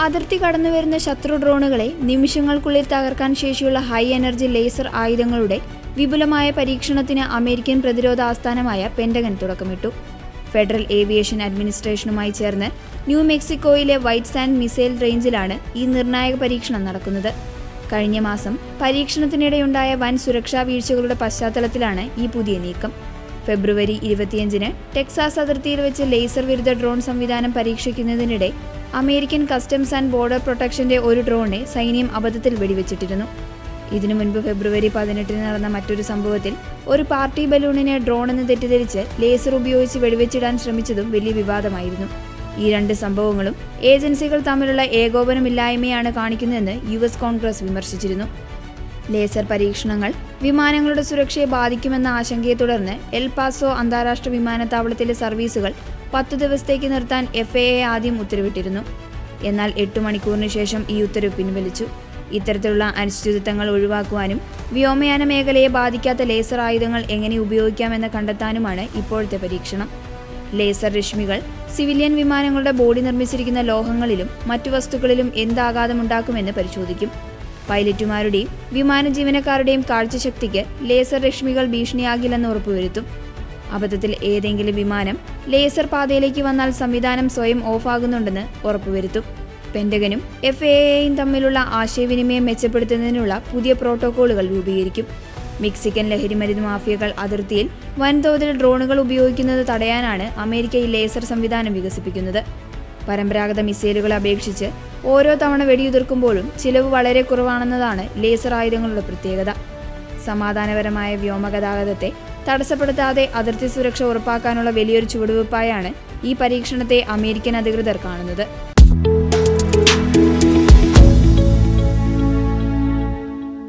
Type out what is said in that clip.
അതിർത്തി കടന്നുവരുന്ന ശത്രു ഡ്രോണുകളെ നിമിഷങ്ങൾക്കുള്ളിൽ തകർക്കാൻ ശേഷിയുള്ള ഹൈ എനർജി ലേസർ ആയുധങ്ങളുടെ വിപുലമായ പരീക്ഷണത്തിന് അമേരിക്കൻ പ്രതിരോധ ആസ്ഥാനമായ പെന്റഗൺ തുടക്കമിട്ടു. ഫെഡറൽ ഏവിയേഷൻ അഡ്മിനിസ്ട്രേഷനുമായി ചേർന്ന് ന്യൂ മെക്സിക്കോയിലെ വൈറ്റ് സാൻഡ് മിസൈൽ റേഞ്ചിലാണ് ഈ നിർണായക പരീക്ഷണം നടക്കുന്നത്. കഴിഞ്ഞ മാസം പരീക്ഷണത്തിനിടെയുണ്ടായ വൻ സുരക്ഷാ വീഴ്ചകളുടെ പശ്ചാത്തലത്തിലാണ് ഈ പുതിയ നീക്കം. ഫെബ്രുവരി 25-ന് ടെക്സാസ് അതിർത്തിയിൽ വെച്ച് ലേസർ വിരുദ്ധ ഡ്രോൺ സംവിധാനം പരീക്ഷിക്കുന്നതിനിടെ അമേരിക്കൻ കസ്റ്റംസ് ആൻഡ് ബോർഡർ പ്രൊട്ടക്ഷന്റെ ഒരു ഡ്രോണിനെ സൈന്യം അബദ്ധത്തിൽ വെടിവെച്ചിട്ടിരുന്നു. ഇതിനു മുൻപ് ഫെബ്രുവരി 18-ന് നടന്ന മറ്റൊരു സംഭവത്തിൽ ഒരു പാർട്ടി ബലൂണിനെ ഡ്രോണെന്ന് തെറ്റിദ്ധരിച്ച് ലേസർ ഉപയോഗിച്ച് വെടിവെച്ചിടാൻ ശ്രമിച്ചതും വലിയ വിവാദമായിരുന്നു. ഈ രണ്ട് സംഭവങ്ങളും ഏജൻസികൾ തമ്മിലുള്ള ഏകോപനമില്ലായ്മയാണ് കാണിക്കുന്നതെന്ന് US കോൺഗ്രസ് വിമർശിച്ചിരുന്നു. ലേസർ പരീക്ഷണങ്ങൾ വിമാനങ്ങളുടെ സുരക്ഷയെ ബാധിക്കുമെന്ന ആശങ്കയെ തുടർന്ന് എൽ പാസോ അന്താരാഷ്ട്ര വിമാനത്താവളത്തിലെ സർവീസുകൾ 10 ദിവസത്തേക്ക് നിർത്താൻ FAA ആദ്യം ഉത്തരവിട്ടിരുന്നു. എന്നാൽ 8 മണിക്കൂറിന് ശേഷം ഈ ഉത്തരവ് പിൻവലിച്ചു. ഇത്തരത്തിലുള്ള അനിശ്ചിതത്വങ്ങൾ ഒഴിവാക്കുവാനും വ്യോമയാന മേഖലയെ ബാധിക്കാത്ത ലേസർ ആയുധങ്ങൾ എങ്ങനെ ഉപയോഗിക്കാമെന്ന് കണ്ടെത്താനുമാണ് ഇപ്പോഴത്തെ പരീക്ഷണം. ലേസർ രശ്മികൾ സിവിലിയൻ വിമാനങ്ങളുടെ ബോഡി നിർമ്മിച്ചിരിക്കുന്ന ലോഹങ്ങളിലും മറ്റു വസ്തുക്കളിലും എന്താഘാതമുണ്ടാക്കുമെന്ന് പരിശോധിക്കും. പൈലറ്റുമാരുടെയും വിമാന ജീവനക്കാരുടെയും കാഴ്ചശക്തിക്ക് ലേസർ രശ്മികൾ ഭീഷണിയാകില്ലെന്ന് ഉറപ്പുവരുത്തും. അബദ്ധത്തിൽ ഏതെങ്കിലും വിമാനം ലേസർ പാതയിലേക്ക് വന്നാൽ സംവിധാനം സ്വയം ഓഫാകുന്നുണ്ടെന്ന് ഉറപ്പുവരുത്തും. പെന്റഗനും FAAയും തമ്മിലുള്ള ആശയവിനിമയം മെച്ചപ്പെടുത്തുന്നതിനുള്ള പുതിയ പ്രോട്ടോക്കോളുകൾ രൂപീകരിക്കും. മെക്സിക്കൻ ലഹരിമരുന്ന് മാഫിയകൾ അതിർത്തിയിൽ വൻതോതിൽ ഡ്രോണുകൾ ഉപയോഗിക്കുന്നത് തടയാനാണ് അമേരിക്ക ഈ ലേസർ സംവിധാനം വികസിപ്പിക്കുന്നത്. പരമ്പരാഗത മിസൈലുകളെ അപേക്ഷിച്ച് ഓരോ തവണ വെടിയുതിർക്കുമ്പോഴും ചിലവ് വളരെ കുറവാണെന്നതാണ് ലേസർ ആയുധങ്ങളുടെ പ്രത്യേകത. സമാധാനപരമായ വ്യോമഗതാഗതത്തെ തടസ്സപ്പെടുത്താതെ അതിർത്തി സുരക്ഷ ഉറപ്പാക്കാനുള്ള വലിയൊരു ചുവടുവയ്പായാണ് ഈ പരീക്ഷണത്തെ അമേരിക്കൻ അധികൃതർ കാണുന്നത്.